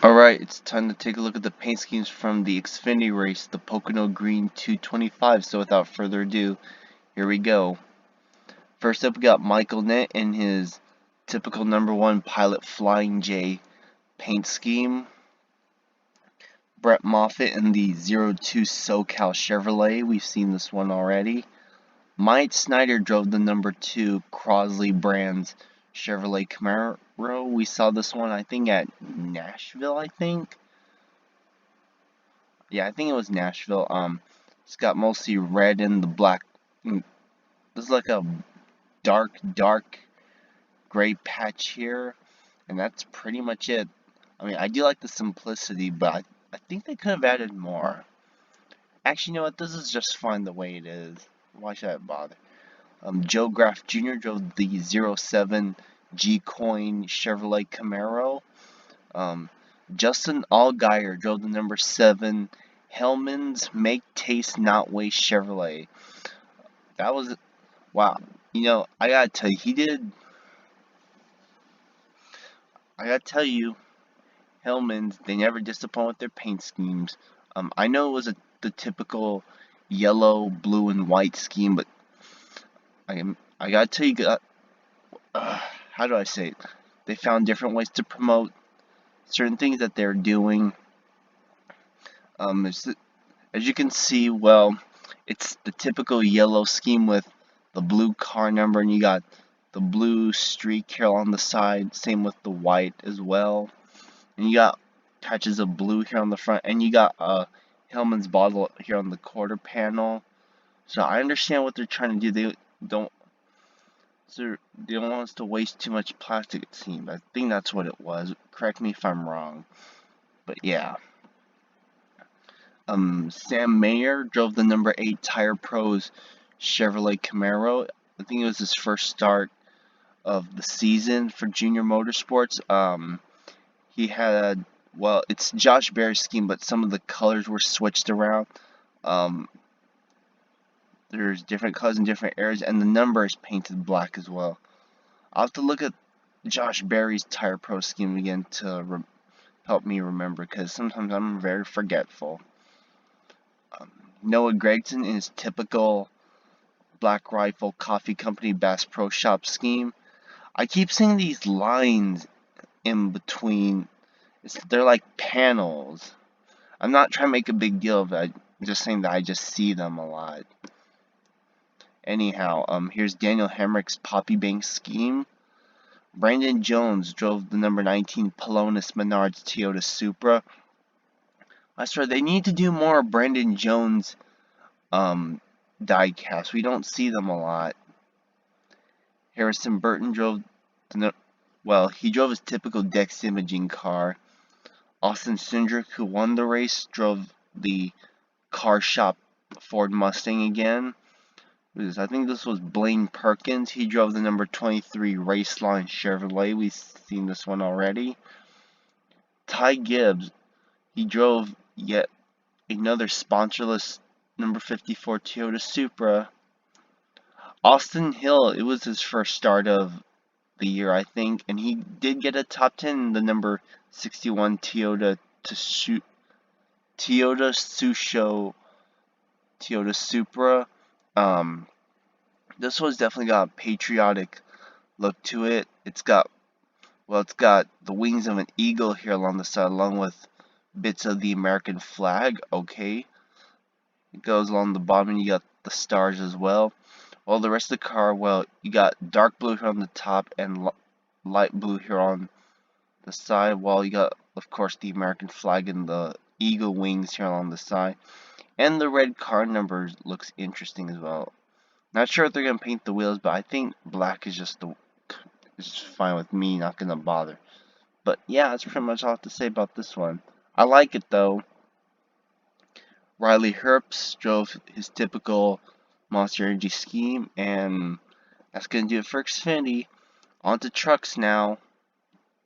Alright, it's time to take a look at the paint schemes from the Xfinity race, the Pocono Green 225. So without further ado, here we go. First up, we got Michael Nett in his typical #1 Pilot Flying J paint scheme. Brett Moffitt in the 02 SoCal Chevrolet. We've seen this one already. Mike Snyder drove the #2 Crosley Brands Chevrolet Camaro. We saw this one, I think, at Nashville, Yeah, I think it was Nashville. It's got mostly red and the black. There's like a dark gray patch here, and that's pretty much it. I mean, I do like the simplicity, but I think they could have added more. Actually, you know what? This is just fine the way it is. Why should I bother? Joe Graff Jr. drove the 07 G-Coin Chevrolet Camaro. Justin Allgaier drove the #7 Hellman's Make Taste Not Waste Chevrolet. That was, wow. You know, I gotta tell you, Hellman's, they never disappoint with their paint schemes. I know it was the typical yellow, blue, and white scheme, but I gotta tell you, how do I say it? They found different ways to promote certain things that they're doing. As you can see, well, it's the typical yellow scheme with the blue car number, and you got the blue streak here on the side, same with the white as well. And you got patches of blue here on the front, and you got Hellman's bottle here on the quarter panel. So I understand what they're trying to do. They don't want us to waste too much plastic, it seems. I think that's what it was. Correct me if I'm wrong. But yeah. Sam Mayer drove the #8 Tire Pros Chevrolet Camaro. I think it was his first start of the season for Junior Motorsports. He had, well, it's Josh Berry's scheme, but some of the colors were switched around. There's different colors in different areas, and the number is painted black as well. I'll have to look at Josh Berry's Tire Pro scheme again to help me remember, because sometimes I'm very forgetful. Noah Gregson in his typical Black Rifle Coffee Company Bass Pro Shop scheme. I keep seeing these lines in between. They're like panels. I'm not trying to make a big deal of it. I'm just saying that I just see them a lot. Anyhow, here's Daniel Hemrick's Poppy Bank scheme. Brandon Jones drove the #19 Pelonis Menards Toyota Supra. I swear they need to do more Brandon Jones diecast. We don't see them a lot. Harrison Burton drove he drove his typical Dex Imaging car. Austin Cindric, who won the race, drove the car shop Ford Mustang again. I think this was Blaine Perkins. He drove the #23 Raceline Chevrolet. We've seen this one already. Ty Gibbs, he drove yet another sponsorless #54 Toyota Supra. Austin Hill, it was his first start of the year, I think, and he did get a top 10 in the #61 Toyota Supra. This one's definitely got a patriotic look to it. It's got the wings of an eagle here along the side, along with bits of the American flag. Okay, it goes along the bottom, and you got the stars as well. Well, the rest of the car, well, you got dark blue here on the top and light blue here on the side, while you got, of course, the American flag and the eagle wings here along the side. And the red car numbers looks interesting as well. Not sure if they're going to paint the wheels, but I think black is just fine with me, not going to bother. But yeah, that's pretty much all I have to say about this one. I like it though. Riley Herbst drove his typical Monster Energy scheme, and that's going to do it for Xfinity. On to trucks now.